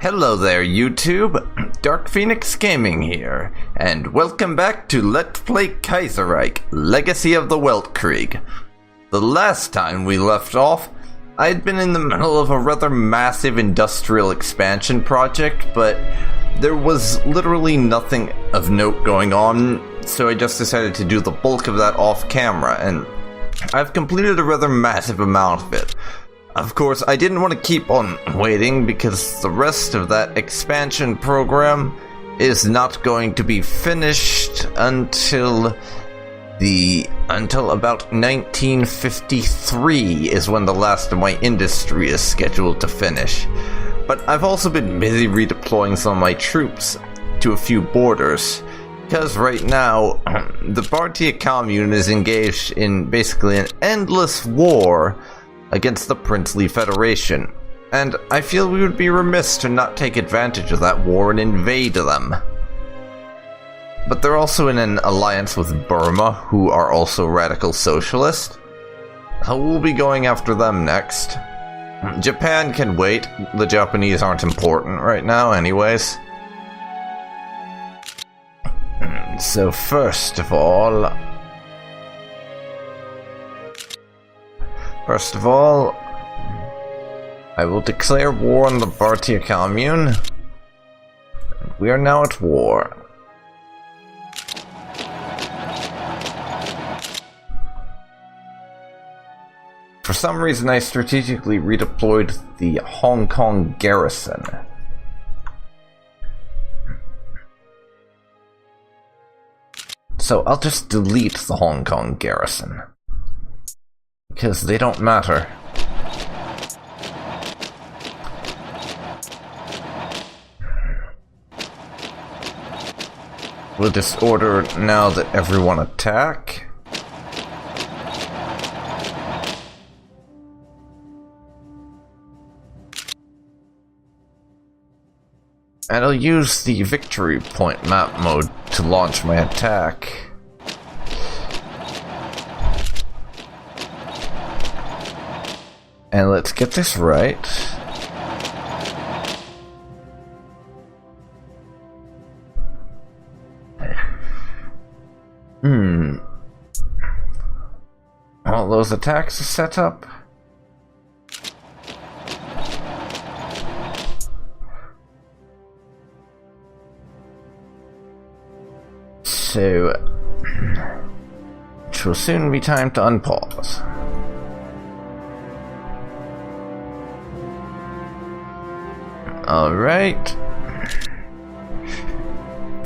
Hello there, YouTube. DarkPhoenix Gaming here, and welcome back to Let's Play Kaiserreich, Legacy of the Weltkrieg. The last time we left off, I had been in the middle of a rather massive industrial expansion project, but there was literally nothing of note going on, so I just decided to do the bulk of that off camera, and I've completed a rather massive amount of it. Of course, I didn't want to keep on waiting because the rest of that expansion program is not going to be finished until about 1953 is when the last of my industry is scheduled to finish. But I've also been busy redeploying some of my troops to a few borders, because right now the Bartia Commune is engaged in basically an endless war against the Princely Federation, and I feel we would be remiss to not take advantage of that war and invade them. But they're also in an alliance with Burma, who are also radical socialist, so we'll be going after them next. Japan can wait, the Japanese aren't important right now anyways. So first of all, I will declare war on the Bartia Commune. We are now at war. For some reason, I strategically redeployed the Hong Kong garrison. So I'll just delete the Hong Kong garrison, because they don't matter. We'll just order now that everyone attack. And I'll use the victory point map mode to launch my attack. And let's get this right. All those attacks are set up. So, it will soon be time to unpause. Alright.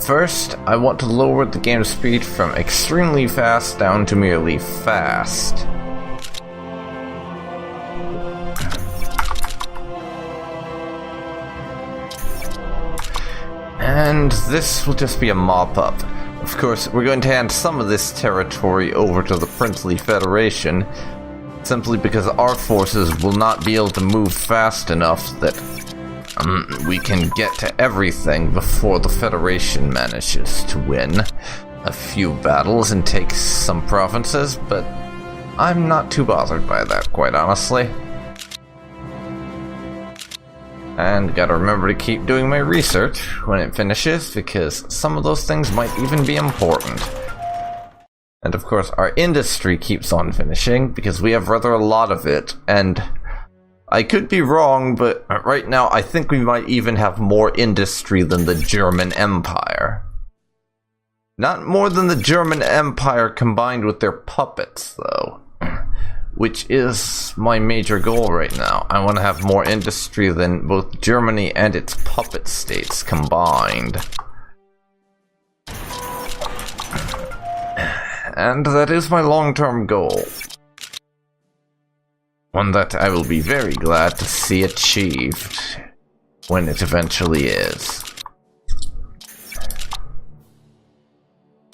First, I want to lower the game speed from extremely fast down to merely fast. And this will just be a mop-up. Of course, we're going to hand some of this territory over to the Princely Federation, simply because our forces will not be able to move fast enough that we can get to everything before the Federation manages to win a few battles and take some provinces, but I'm not too bothered by that, quite honestly. And gotta remember to keep doing my research when it finishes, because some of those things might even be important. And of course, our industry keeps on finishing, because we have rather a lot of it, and I could be wrong, but right now I think we might even have more industry than the German Empire. Not more than the German Empire combined with their puppets, though. Which is my major goal right now. I want to have more industry than both Germany and its puppet states combined. And that is my long-term goal. One that I will be very glad to see achieved when it eventually is.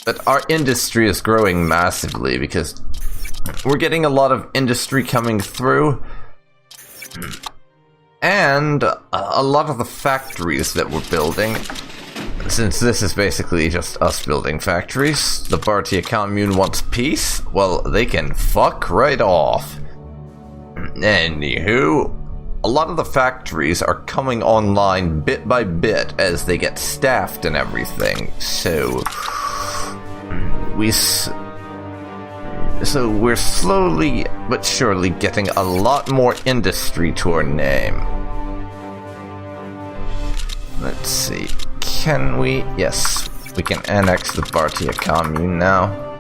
But our industry is growing massively because we're getting a lot of industry coming through, and a lot of the factories that we're building, since this is basically just us building factories, the Bartia Commune wants peace, well, they can fuck right off. Anywho, a lot of the factories are coming online bit by bit as they get staffed and everything. So we're slowly but surely getting a lot more industry to our name. Let's see. Can we? Yes, we can annex the Bhartiya commune now.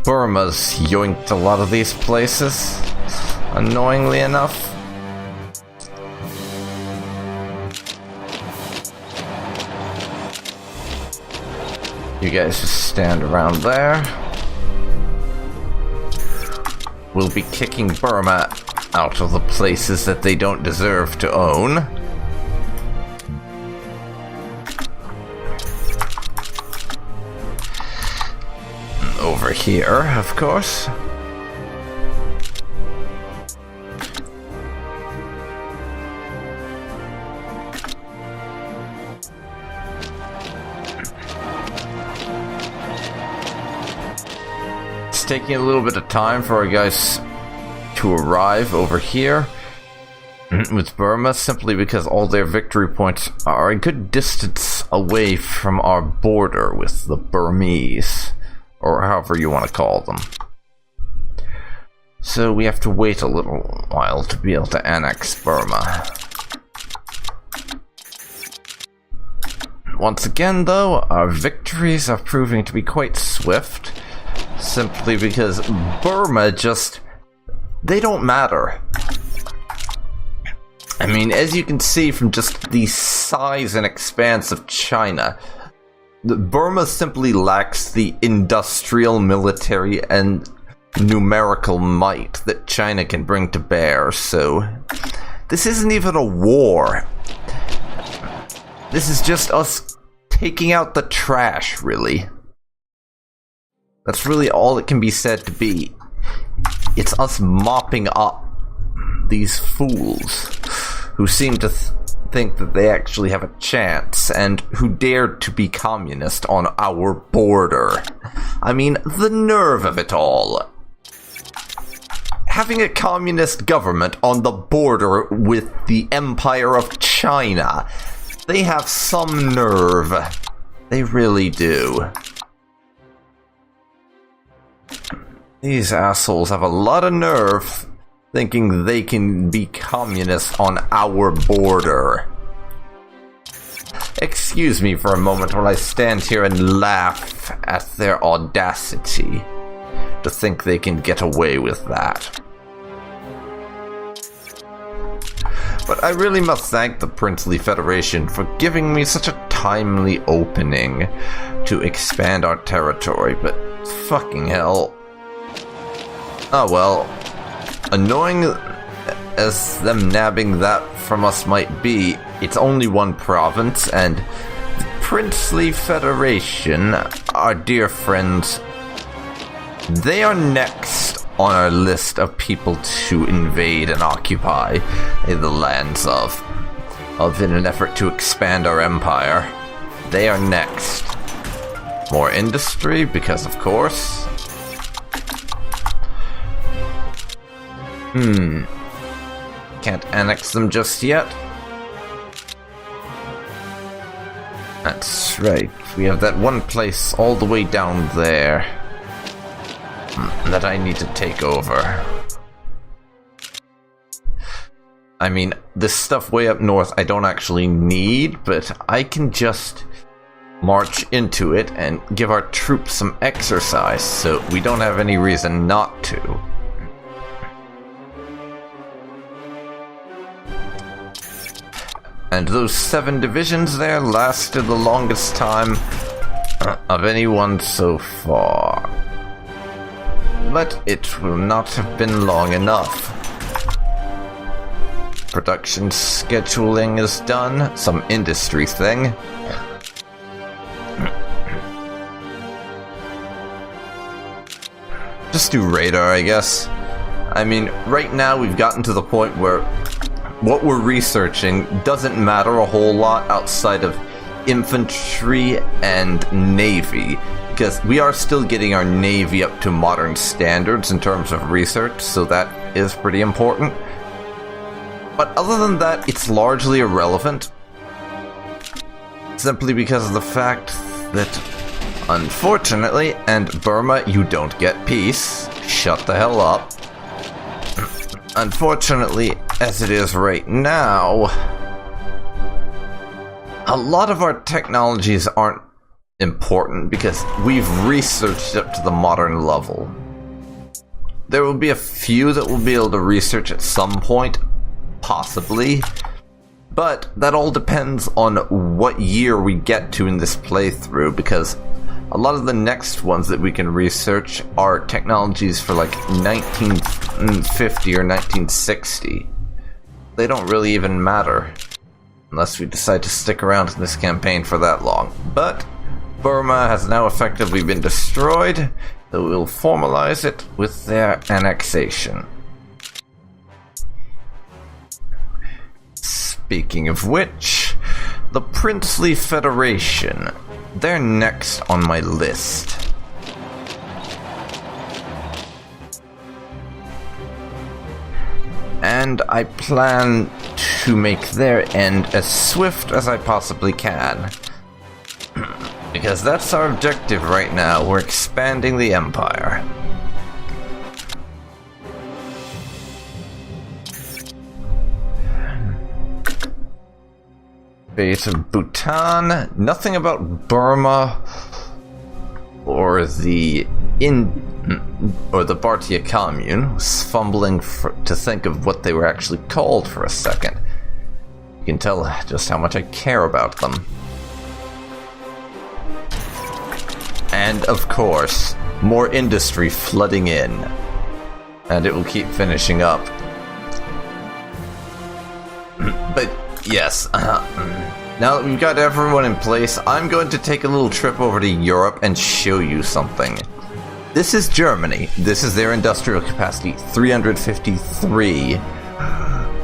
Burma's yoinked a lot of these places, annoyingly enough. You guys just stand around there. We'll be kicking Burma out of the places that they don't deserve to own. Over here, of course. It's taking a little bit of time for our guys to arrive over here with Burma, simply because all their victory points are a good distance away from our border with the Burmese, or however you want to call them. So we have to wait a little while to be able to annex Burma. Once again, though, our victories are proving to be quite swift, simply because Burma just... they don't matter. I mean, as you can see from just the size and expanse of China, Burma simply lacks the industrial, military, and numerical might that China can bring to bear, so this isn't even a war. This is just us taking out the trash, really. That's really all it can be said to be. It's us mopping up these fools who seem to think that they actually have a chance, and who dared to be communist on our border. I mean, the nerve of it all. Having a communist government on the border with the Empire of China. They have some nerve. They really do. These assholes have a lot of nerve thinking they can be communists on our border. Excuse me for a moment while I stand here and laugh at their audacity to think they can get away with that. But I really must thank the Princely Federation for giving me such a timely opening to expand our territory, but fucking hell. Oh well. Annoying as them nabbing that from us might be, it's only one province, and the Princely Federation, our dear friends, they are next on our list of people to invade and occupy the lands of in an effort to expand our empire. They are next. More industry, because of course. Can't annex them just yet. That's right. We have that one place all the way down there that I need to take over. I mean, this stuff way up north I don't actually need, but I can just march into it and give our troops some exercise, so we don't have any reason not to. And those 7 divisions there lasted the longest time of anyone so far. But it will not have been long enough. Production scheduling is done. Some industry thing. Just do radar, I guess. I mean, right now we've gotten to the point where what we're researching doesn't matter a whole lot outside of infantry and navy. because we are still getting our navy up to modern standards in terms of research, so that is pretty important. But other than that, it's largely irrelevant, simply because of the fact that, unfortunately, and Burma, you don't get peace. Shut the hell up. Unfortunately, as it is right now, a lot of our technologies aren't important because we've researched up to the modern level. There will be a few that we'll be able to research at some point, possibly, but that all depends on what year we get to in this playthrough, because a lot of the next ones that we can research are technologies for like 1950 or 1960. They don't really even matter unless we decide to stick around in this campaign for that long. But Burma has now effectively been destroyed, so we'll formalize it with their annexation. Speaking of which, the Princely Federation. They're next on my list. And I plan to make their end as swift as I possibly can. Because that's our objective right now. We're expanding the empire. Base of Bhutan. Nothing about Burma or the Bhartiya commune. Was fumbling to think of what they were actually called for a second. You can tell just how much I care about them. And of course, more industry flooding in. And it will keep finishing up. But yes, now that we've got everyone in place, I'm going to take a little trip over to Europe and show you something. This is Germany. This is their industrial capacity, 353.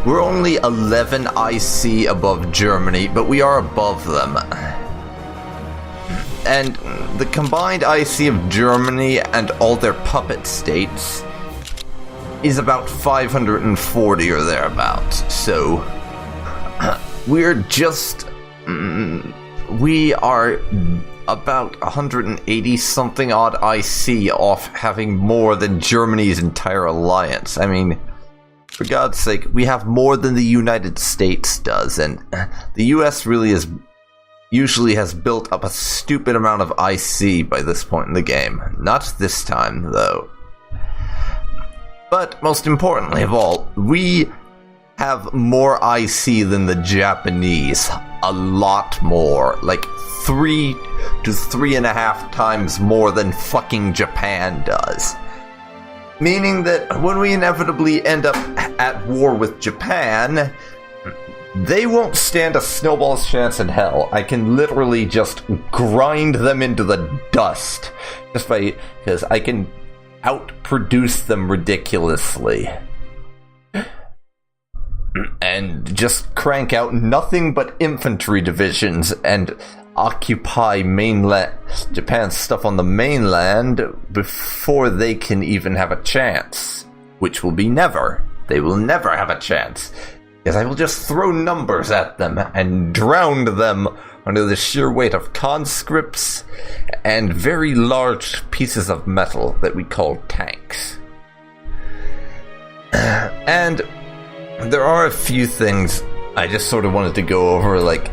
We're only 11 IC above Germany, but we are above them. And the combined IC of Germany and all their puppet states is about 540 or thereabouts. So we're just... we are about 180 something odd IC off having more than Germany's entire alliance. I mean, for God's sake, we have more than the United States does, and the US really usually has built up a stupid amount of IC by this point in the game. Not this time, though. But most importantly of all, we have more IC than the Japanese. A lot more. Like 3 to 3.5 times more than fucking Japan does. Meaning that when we inevitably end up at war with Japan, they won't stand a snowball's chance in hell. I can literally just grind them into the dust. Just because I can outproduce them ridiculously. And just crank out nothing but infantry divisions and occupy Japan's stuff on the mainland before they can even have a chance. Which will be never. They will never have a chance. Because I will just throw numbers at them and drown them under the sheer weight of conscripts and very large pieces of metal that we call tanks. And there are a few things I just sort of wanted to go over, like,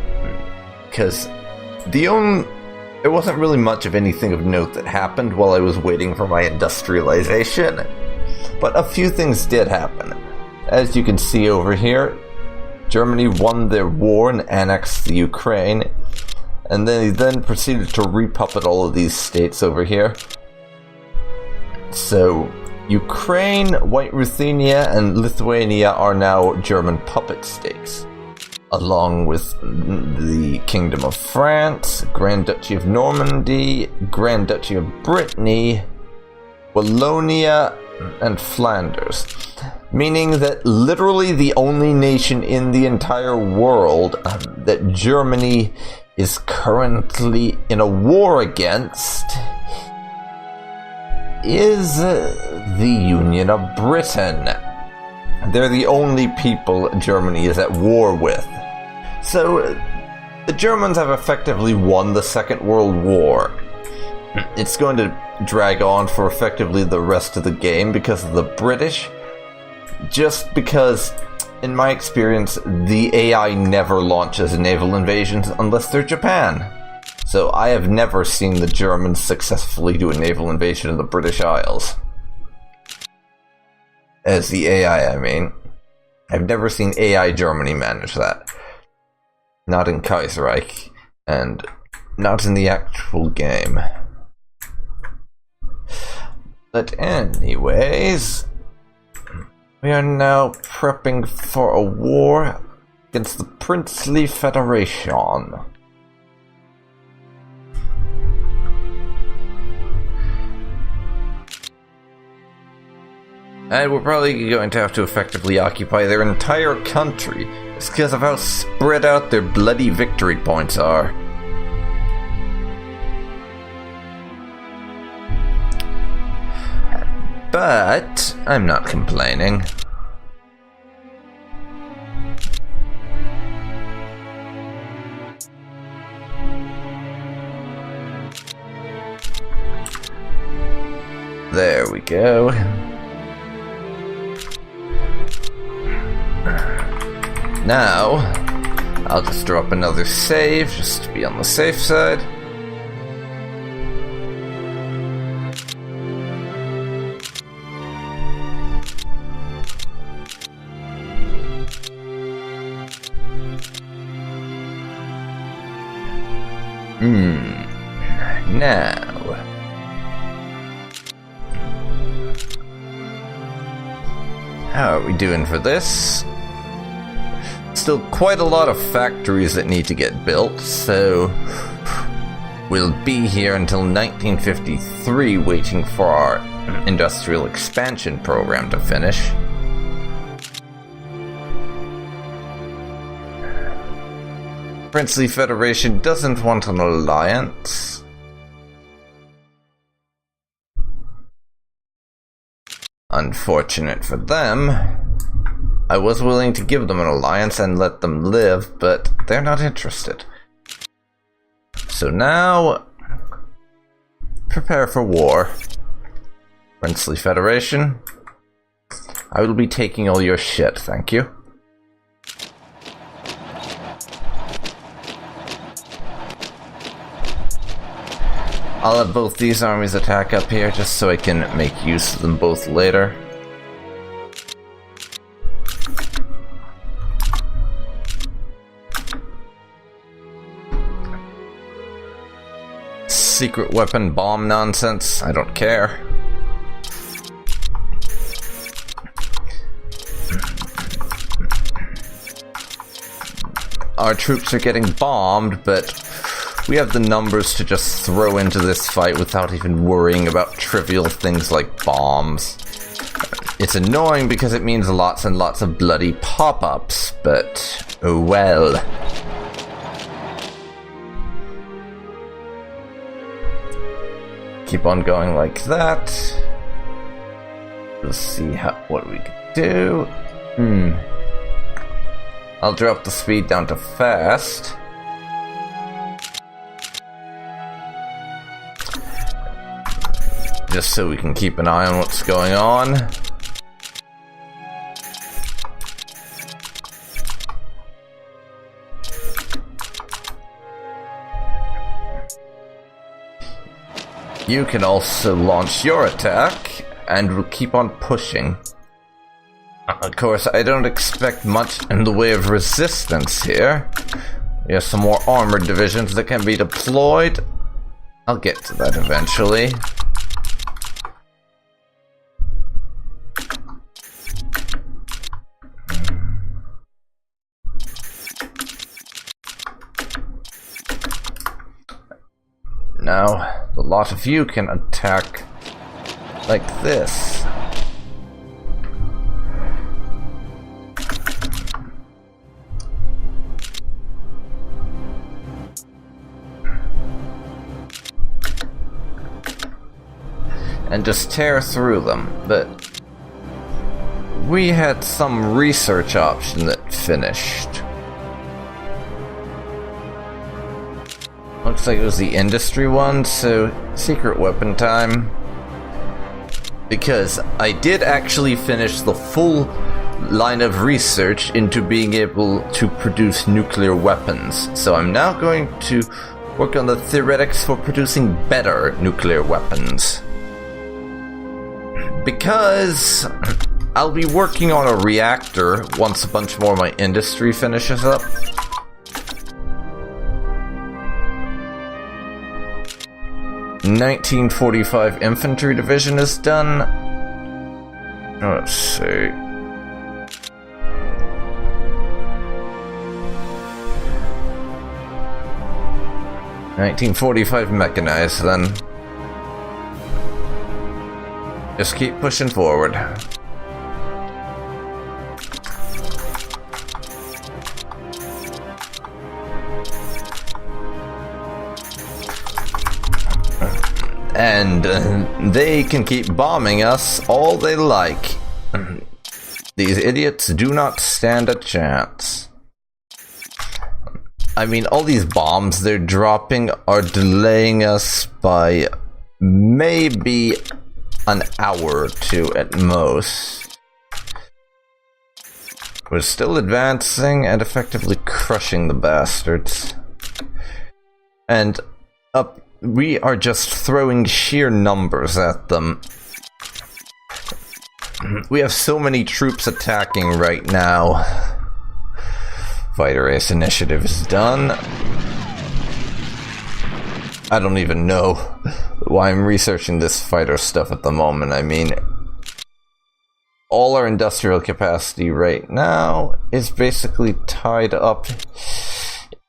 because there wasn't really much of anything of note that happened while I was waiting for my industrialization, but a few things did happen. As you can see over here, Germany won their war and annexed the Ukraine, and they then proceeded to repuppet all of these states over here. So Ukraine, White Ruthenia, and Lithuania are now German puppet states, along with the Kingdom of France, Grand Duchy of Normandy, Grand Duchy of Brittany, Wallonia, and Flanders. Meaning that literally the only nation in the entire world that Germany is currently in a war against is the Union of Britain. They're the only people Germany is at war with. So, the Germans have effectively won the Second World War. It's going to drag on for effectively the rest of the game because of the British. Just because, in my experience, the AI never launches naval invasions unless they're Japan. So I have never seen the Germans successfully do a naval invasion of the British Isles. As the AI, I mean. I've never seen AI Germany manage that. Not in Kaiserreich, and not in the actual game. But anyways, we are now prepping for a war against the Princely Federation. And we're probably going to have to effectively occupy their entire country, just because of how spread out their bloody victory points are. But I'm not complaining. There we go. Now, I'll just drop another save, just to be on the safe side. Now... how are we doing for this? Still quite a lot of factories that need to get built, so we'll be here until 1953 waiting for our industrial expansion program to finish. Princely Federation doesn't want an alliance. Unfortunate for them. I was willing to give them an alliance and let them live, but they're not interested. So now, prepare for war. Princely Federation, I will be taking all your shit, thank you. I'll have both these armies attack up here just so I can make use of them both later. Secret weapon bomb nonsense, I don't care. Our troops are getting bombed, but we have the numbers to just throw into this fight without even worrying about trivial things like bombs. It's annoying because it means lots and lots of bloody pop-ups, but oh well. Keep on going like that. We'll see what we can do. I'll drop the speed down to fast. Just so we can keep an eye on what's going on. You can also launch your attack, and we'll keep on pushing. Of course, I don't expect much in the way of resistance here. We have some more armored divisions that can be deployed. I'll get to that eventually. Now, a lot of you can attack like this. and just tear through them, but we had some research option that finished. Looks like it was the industry one, so secret weapon time. Because I did actually finish the full line of research into being able to produce nuclear weapons. So I'm now going to work on the theoretics for producing better nuclear weapons. Because I'll be working on a reactor once a bunch more of my industry finishes up. "1945 Infantry Division is done." Let's see. "1945 Mechanized, then. Just keep pushing forward. And they can keep bombing us all they like. These idiots do not stand a chance. I mean, all these bombs they're dropping are delaying us by maybe an hour or two at most. We're still advancing and effectively crushing the bastards. And we are just throwing sheer numbers at them. We have so many troops attacking right now. Fighter race initiative is done. I don't even know why I'm researching this fighter stuff at the moment. I mean, all our industrial capacity right now is basically tied up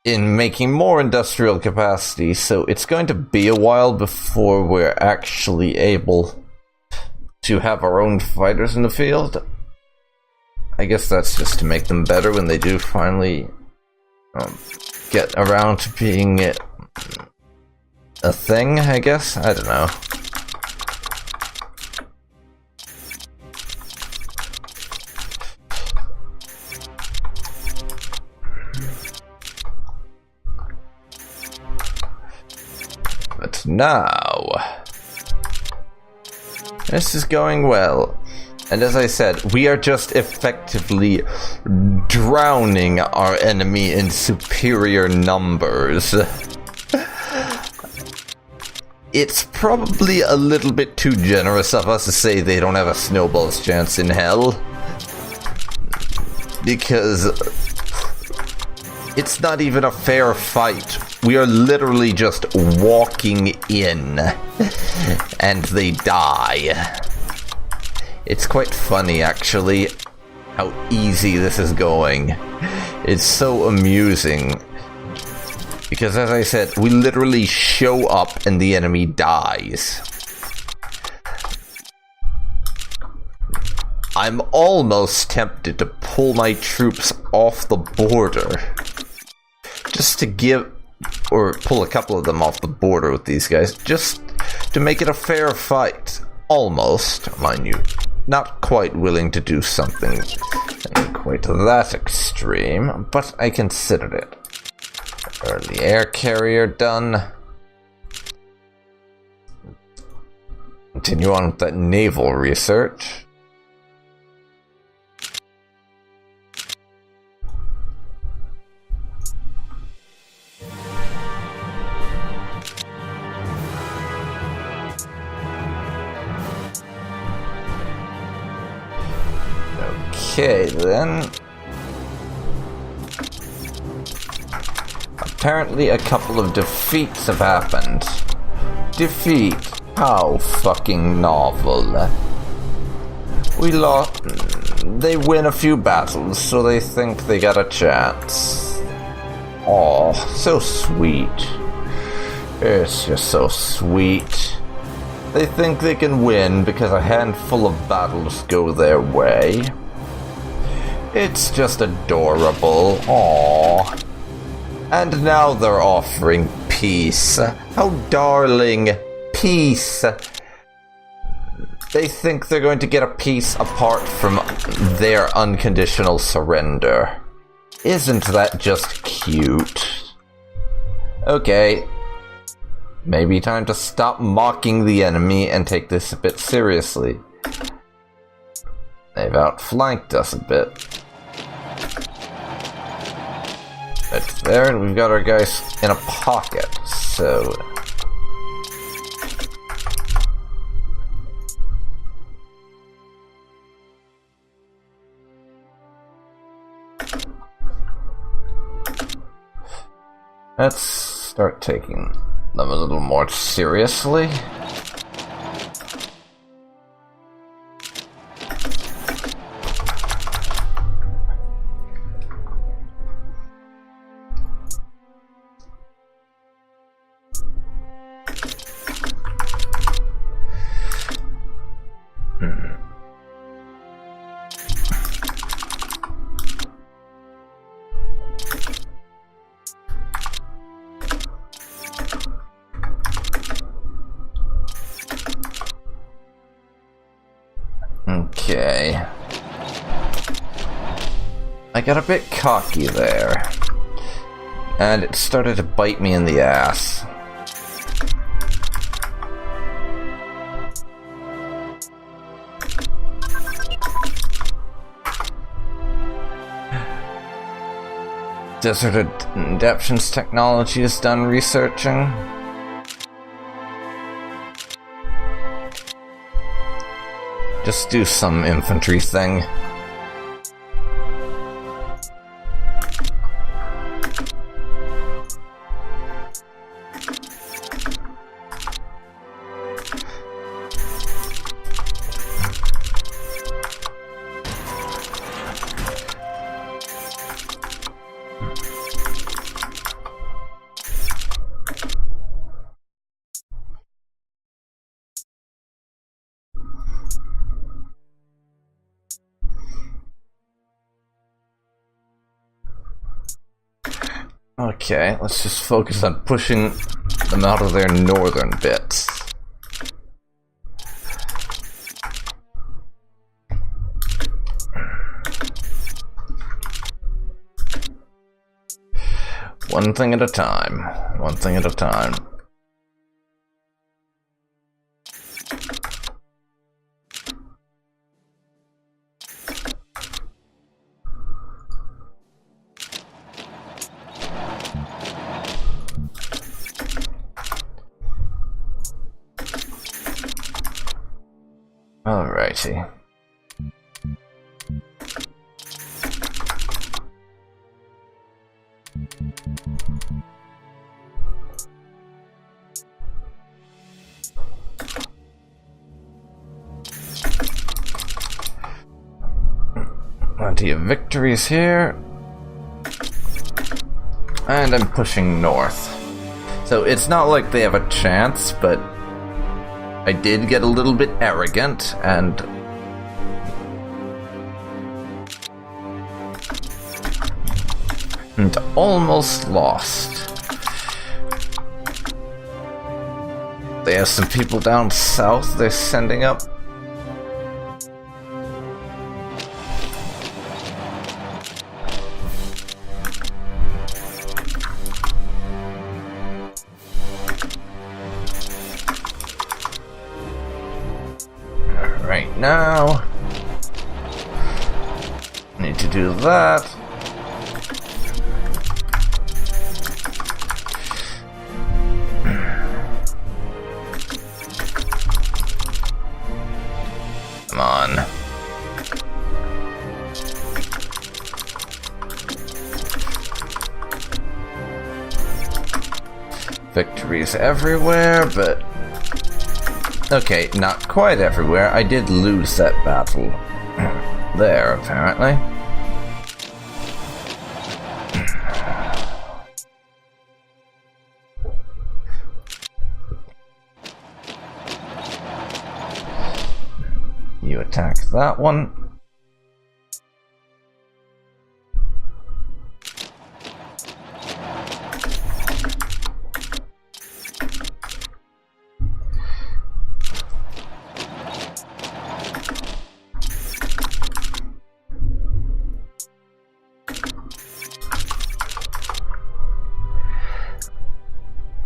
in making more industrial capacity, so it's going to be a while before we're actually able to have our own fighters in the field. I guess that's just to make them better when they do finally get around to being a thing, I guess? I don't know. But now, this is going well. And as I said, we are just effectively drowning our enemy in superior numbers. It's probably a little bit too generous of us to say they don't have a snowball's chance in hell. Because it's not even a fair fight. We are literally just walking in, and they die. It's quite funny, actually, how easy this is going. It's so amusing. Because, as I said, we literally show up and the enemy dies. I'm almost tempted to pull my troops off the border. Just to give... or pull a couple of them off the border with these guys, just to make it a fair fight. Almost, mind you. Not quite willing to do something quite that extreme, but I considered it. Early air carrier done. Continue on with that naval research. Okay, then. Apparently a couple of defeats have happened. Defeat? How fucking novel. We lost... They win a few battles, so they think they got a chance. Aw, so sweet. It's just so sweet. They think they can win because a handful of battles go their way. It's just adorable. Aww. And now they're offering peace. How darling. Peace. they think they're going to get a peace apart from their unconditional surrender. Isn't that just cute? Okay. Maybe time to stop mocking the enemy and take this a bit seriously. They've outflanked us a bit. Right there, and we've got our guys in a pocket, so... let's start taking them a little more seriously. Okay. I got a bit cocky there. And it started to bite me in the ass. Desert Adaptions Technology is done researching. Just do some infantry thing. Okay, let's just focus on pushing them out of their northern bits. One thing at a time. One thing at a time. Alrighty. Plenty of victories here. And I'm pushing north. So it's not like they have a chance, but I did get a little bit arrogant and almost lost. They have some people down south they're sending up. Now, need to do that. Come on. Victories everywhere, but okay, not quite everywhere. I did lose that battle there, apparently. You attack that one.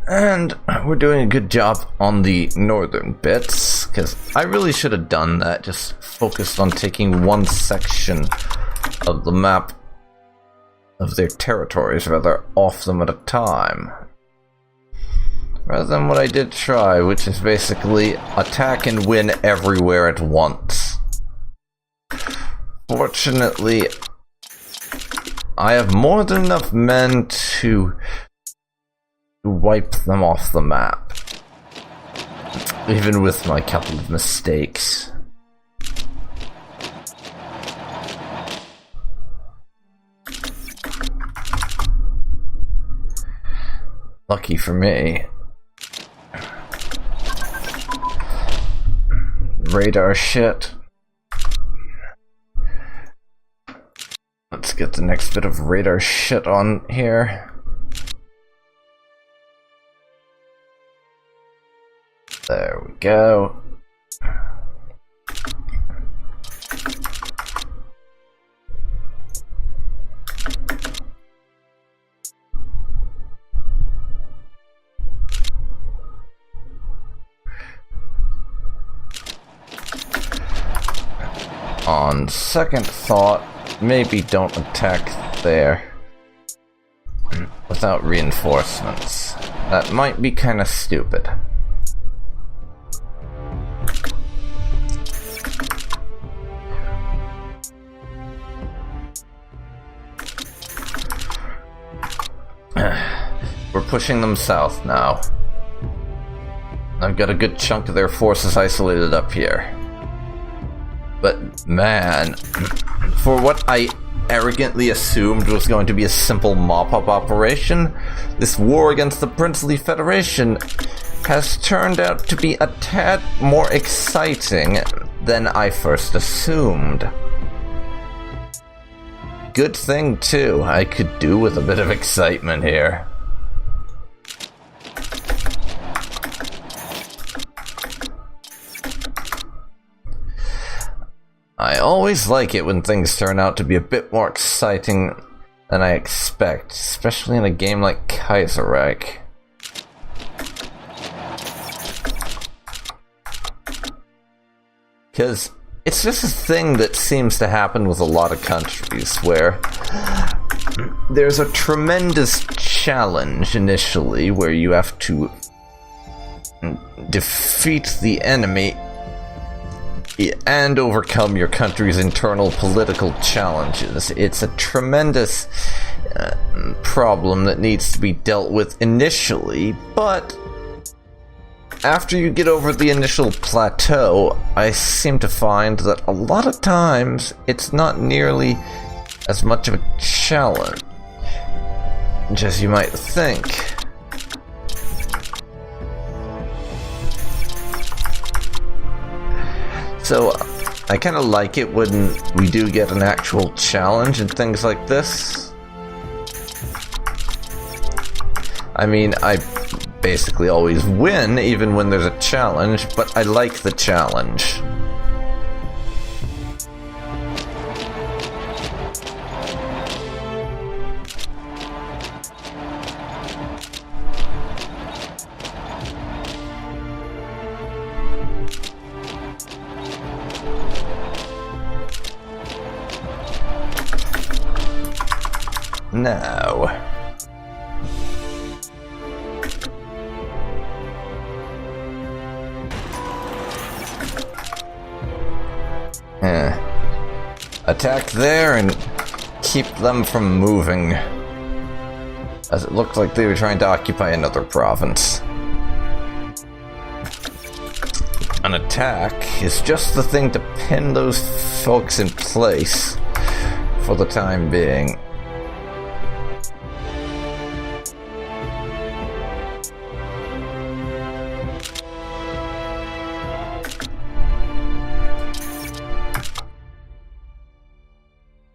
And we're doing a good job on the northern bits, because I really should have done that, just focused on taking one section of the map of their territories, rather, off them at a time. Rather than what I did try, which is basically attack and win everywhere at once. Fortunately, I have more than enough men to wipe them off the map, even with my couple of mistakes. Lucky for me. Radar shit. Let's get the next bit of radar shit on here. There we go. On second thought, maybe don't attack there without reinforcements. That might be kind of stupid. We're pushing them south now. I've got a good chunk of their forces isolated up here. But man, for what I arrogantly assumed was going to be a simple mop-up operation, this war against the Princely Federation has turned out to be a tad more exciting than I first assumed. Good thing, too, I could do with a bit of excitement here. I always like it when things turn out to be a bit more exciting than I expect, especially in a game like Kaiserreich. Because it's just a thing that seems to happen with a lot of countries, where there's a tremendous challenge initially where you have to defeat the enemy and overcome your country's internal political challenges. It's a tremendous problem that needs to be dealt with initially, but after you get over the initial plateau, I seem to find that a lot of times it's not nearly as much of a challenge as you might think. So I kind of like it when we do get an actual challenge and things like this. I mean, I basically always win even when there's a challenge, but I like the challenge. Now, attack there and keep them from moving, as it looked like they were trying to occupy another province. An attack is just the thing to pin those folks in place for the time being.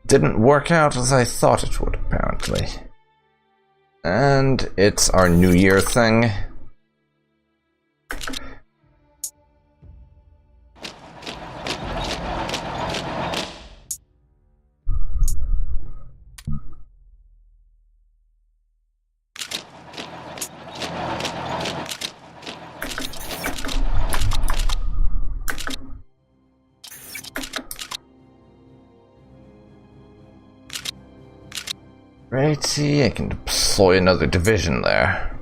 Didn't work out as I thought it would, apparently. And it's our New Year thing. Righty, I can deploy another division there.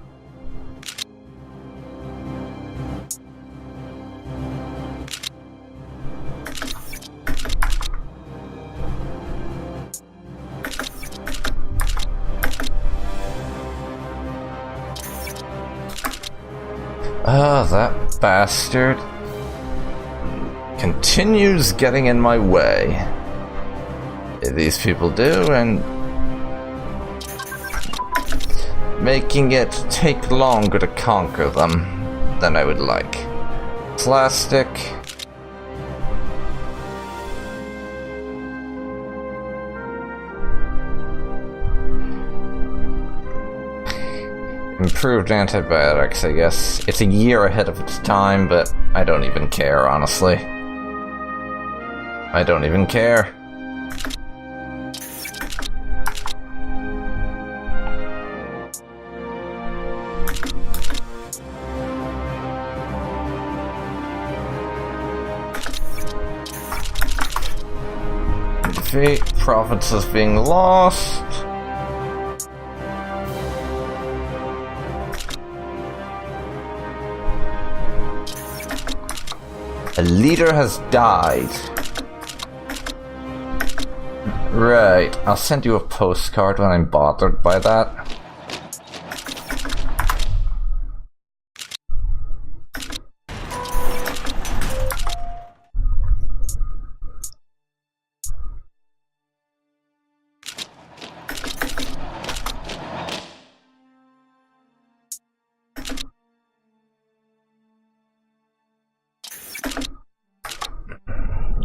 Ah, that bastard continues getting in my way. These people do, and making it take longer to conquer them than I would like. Plastic. Improved antibiotics, I guess. It's a year ahead of its time, but I don't even care, honestly. I don't even care. Defeat, provinces being lost. A leader has died. Right, I'll send you a postcard when I'm bothered by that.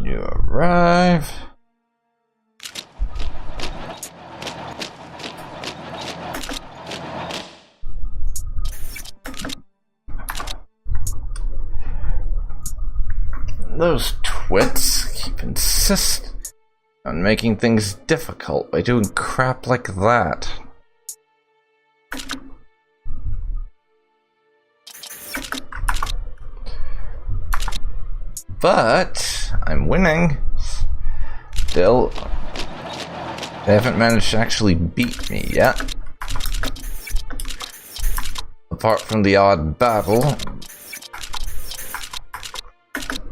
You arrive. Those twits keep insisting on making things difficult by doing crap like that. But I'm winning. Still, they haven't managed to actually beat me yet. Apart from the odd battle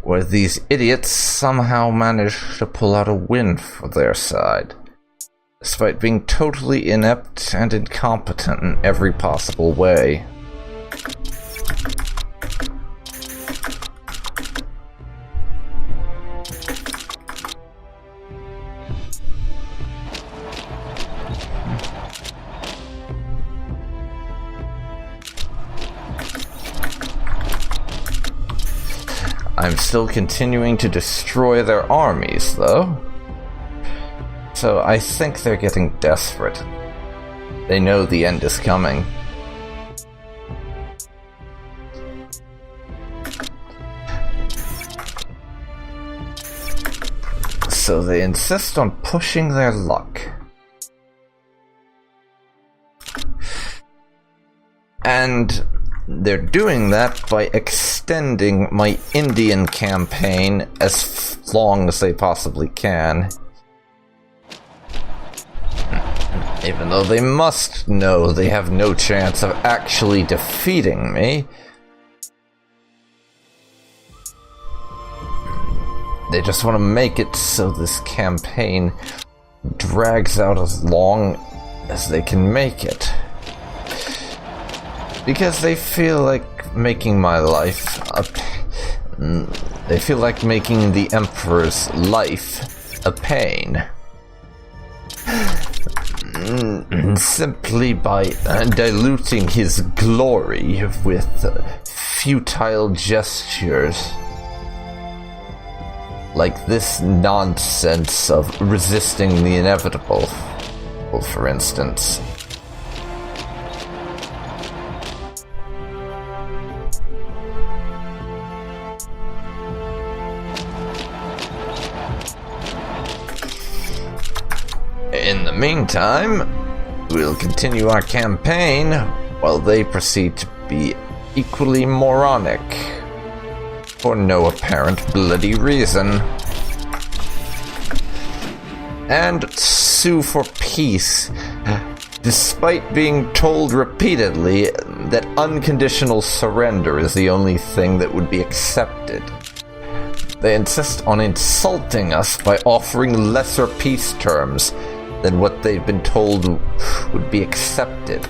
where these idiots somehow managed to pull out a win for their side, despite being totally inept and incompetent in every possible way. I'm still continuing to destroy their armies, though. So I think they're getting desperate. They know the end is coming. So they insist on pushing their luck. And they're doing that by extending my Indian campaign as long as they possibly can. Even though they must know they have no chance of actually defeating me. They just want to make it so this campaign drags out as long as they can make it. Because they feel like making my life they feel like making the Emperor's life a pain. Simply by diluting his glory with futile gestures. Like this nonsense of resisting the inevitable, for instance. In the meantime, we'll continue our campaign while they proceed to be equally moronic for no apparent bloody reason. And sue for peace despite being told repeatedly that unconditional surrender is the only thing that would be accepted. They insist on insulting us by offering lesser peace terms than what they've been told would be accepted.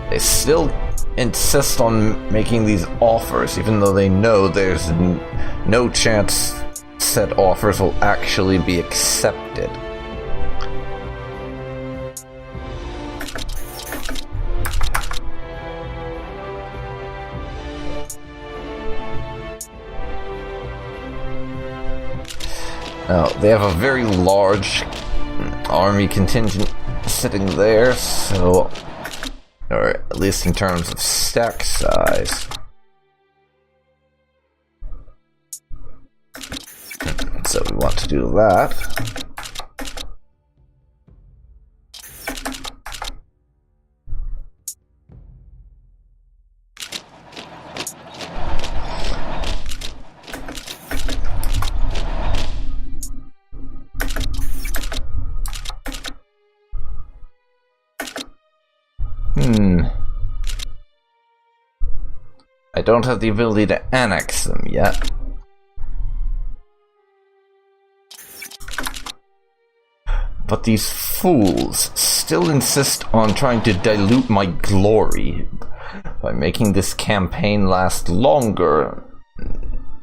They still insist on making these offers, even though they know there's no chance said offers will actually be accepted. Now, they have a very large army contingent sitting there, so, or at least in terms of stack size. So we want to do that. I don't have the ability to annex them yet. But these fools still insist on trying to dilute my glory by making this campaign last longer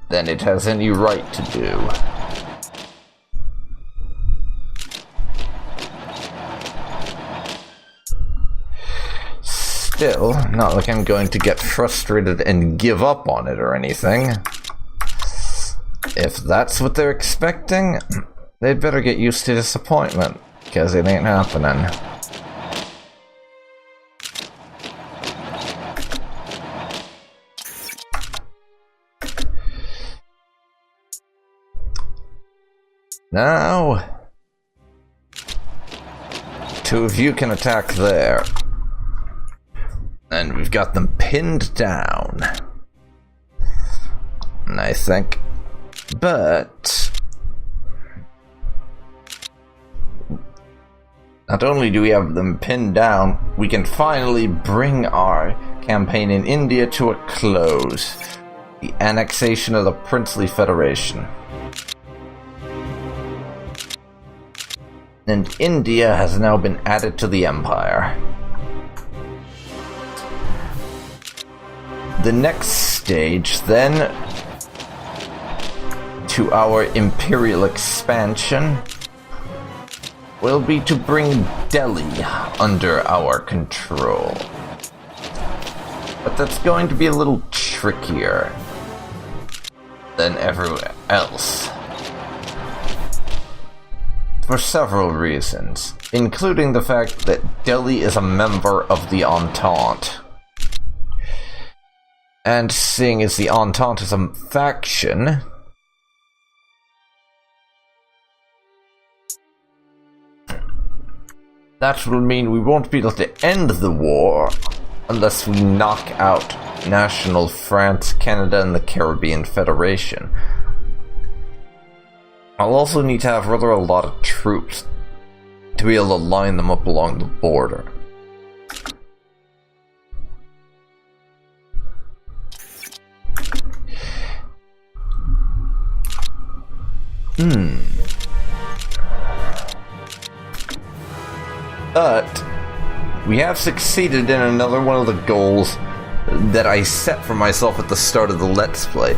than it has any right to do. Still, not like I'm going to get frustrated and give up on it or anything. If that's what they're expecting, they'd better get used to disappointment, because it ain't happening. Now, two of you can attack there. And we've got them pinned down, I think. But not only do we have them pinned down, we can finally bring our campaign in India to a close. The annexation of the Princely Federation. And India has now been added to the Empire. The next stage, then, to our imperial expansion, will be to bring Delhi under our control. But that's going to be a little trickier than everywhere else. For several reasons, including the fact that Delhi is a member of the Entente. And seeing as the Entente is a faction, that will mean we won't be able to end the war unless we knock out National France, Canada, and the Caribbean Federation. I'll also need to have rather a lot of troops to be able to line them up along the border. But we have succeeded in another one of the goals that I set for myself at the start of the Let's Play.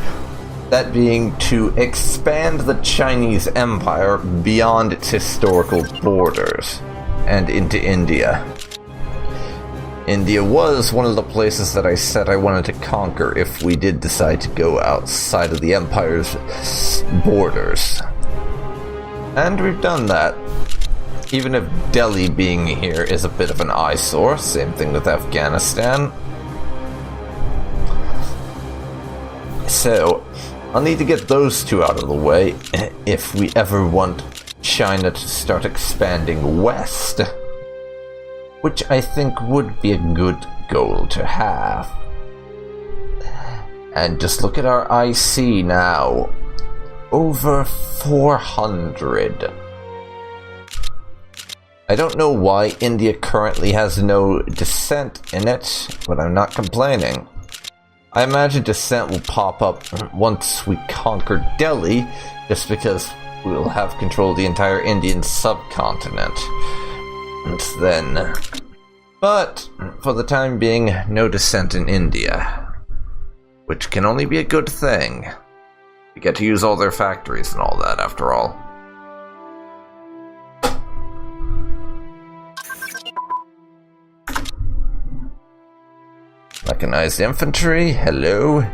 That being to expand the Chinese Empire beyond its historical borders and into India. India was one of the places that I said I wanted to conquer if we did decide to go outside of the Empire's borders. And we've done that. Even if Delhi being here is a bit of an eyesore, same thing with Afghanistan. So, I'll need to get those two out of the way if we ever want China to start expanding west. Which I think would be a good goal to have. And just look at our IC now. over 400. I don't know why India currently has no dissent in it, but I'm not complaining. I imagine dissent will pop up once we conquer Delhi, just because we'll have control of the entire Indian subcontinent. And then... But, for the time being, no dissent in India. Which can only be a good thing. We get to use all their factories and all that, after all. Mechanized infantry, hello.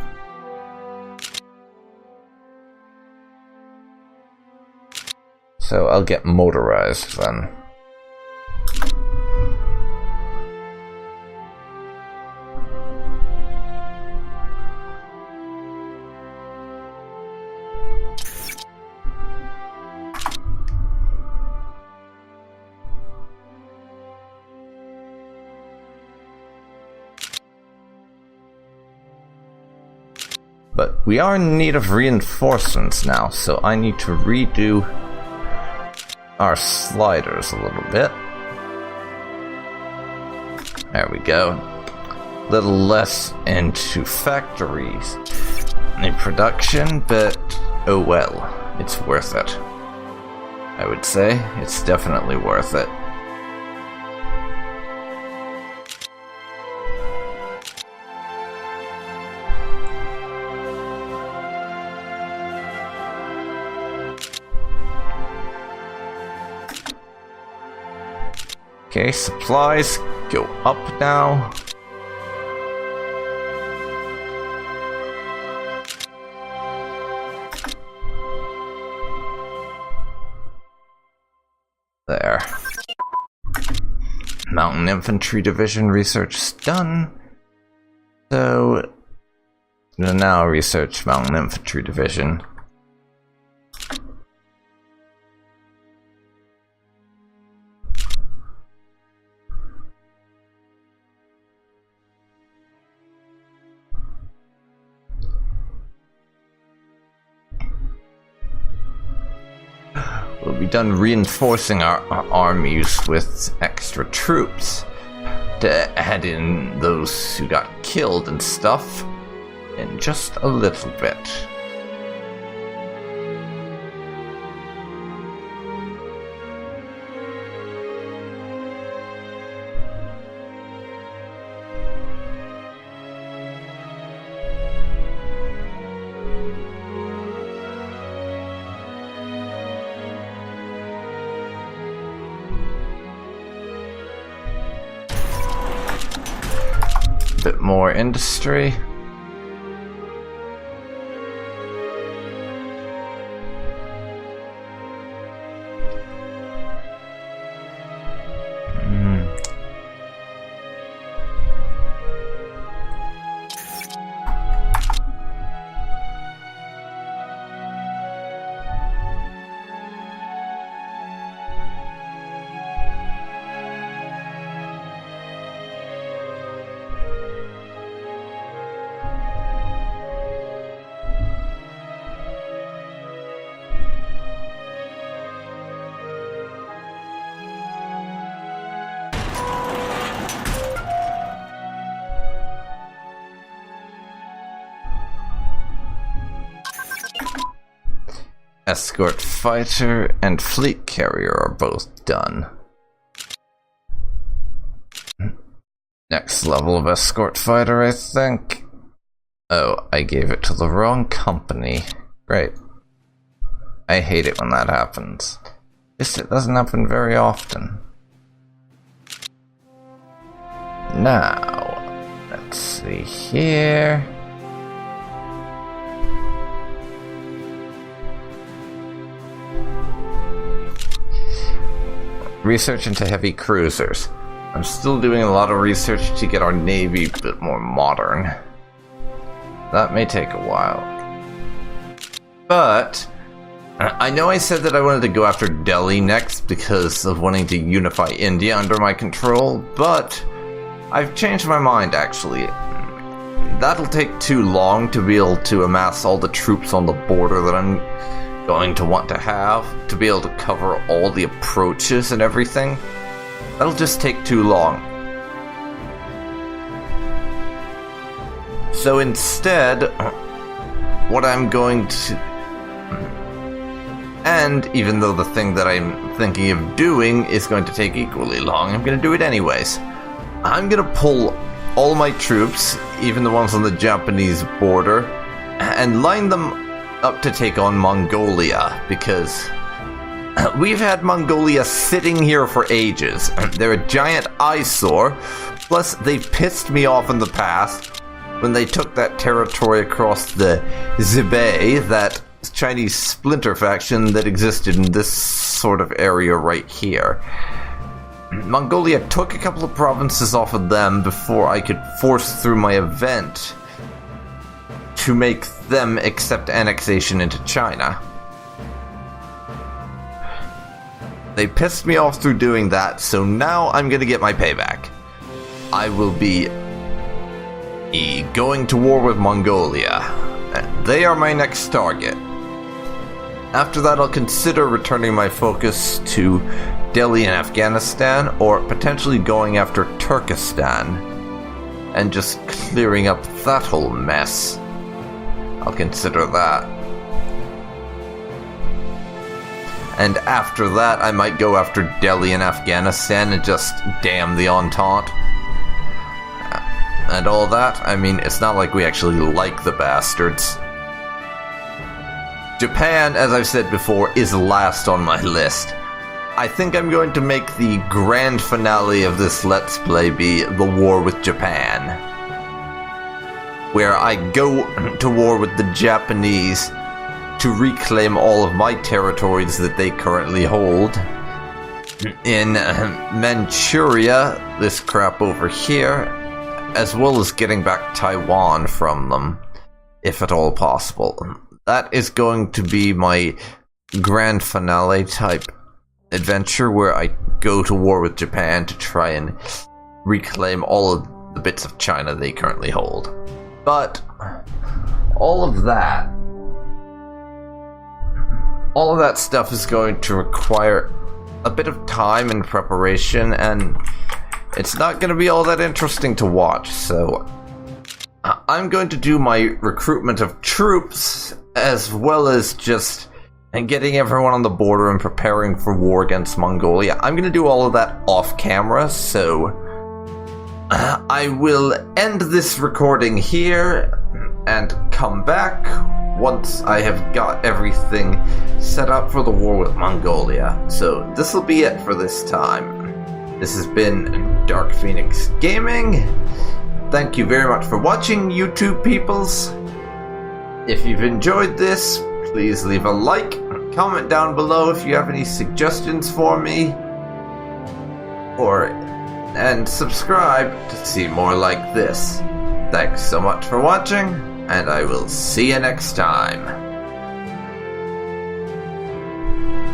So I'll get motorized then. But we are in need of reinforcements now, so I need to redo our sliders a little bit. There we go. A little less into factories in production, but oh well, it's worth it. I would say it's definitely worth it. Okay, supplies go up now. There. Mountain Infantry Division research is done. So, now research Mountain Infantry Division. We'll be done reinforcing our armies with extra troops to add in those who got killed and stuff in just a little bit. Bit more industry. Escort fighter and fleet carrier are both done. Next level of escort fighter, I think. Oh, I gave it to the wrong company. Great. I hate it when that happens. It doesn't happen very often. Now, let's see here. Research into heavy cruisers. I'm still doing a lot of research to get our navy a bit more modern. That may take a while. But I know I said that I wanted to go after Delhi next because of wanting to unify India under my control, but I've changed my mind actually. That'll take too long to be able to amass all the troops on the border that I'm going to want to have to be able to cover all the approaches and everything. That'll just take too long. So instead, what I'm going to... And even though the thing that I'm thinking of doing is going to take equally long, I'm going to do it anyways. I'm going to pull all my troops, even the ones on the Japanese border, and line them up to take on Mongolia, because we've had Mongolia sitting here for ages. They're a giant eyesore, plus they've pissed me off in the past when they took that territory across the Zibei, that Chinese splinter faction that existed in this sort of area right here. Mongolia took a couple of provinces off of them before I could force through my event to make them accept annexation into China. They pissed me off through doing that, so now I'm gonna get my payback. I will be going to war with Mongolia. They are my next target. After that, I'll consider returning my focus to Delhi and Afghanistan, or potentially going after Turkestan and just clearing up that whole mess. I'll consider that. And after that, I might go after Delhi and Afghanistan and just damn the Entente. And all that. I mean, it's not like we actually like the bastards. Japan, as I've said before, is last on my list. I think I'm going to make the grand finale of this Let's Play be the war with Japan, where I go to war with the Japanese to reclaim all of my territories that they currently hold. In Manchuria, this crap over here, as well as getting back Taiwan from them, if at all possible. That is going to be my grand finale type adventure, where I go to war with Japan to try and reclaim all of the bits of China they currently hold. But all of that stuff is going to require a bit of time and preparation, and it's not going to be all that interesting to watch, so I'm going to do my recruitment of troops, as well as just getting everyone on the border and preparing for war against Mongolia. I'm going to do all of that off camera, so I will end this recording here and come back once I have got everything set up for the war with Mongolia. So this will be it for this time. This has been DarkPhoenix Gaming. Thank you very much for watching, YouTube peoples. If you've enjoyed this, please leave a like, comment down below if you have any suggestions for me, and subscribe to see more like this. Thanks so much for watching, and I will see you next time.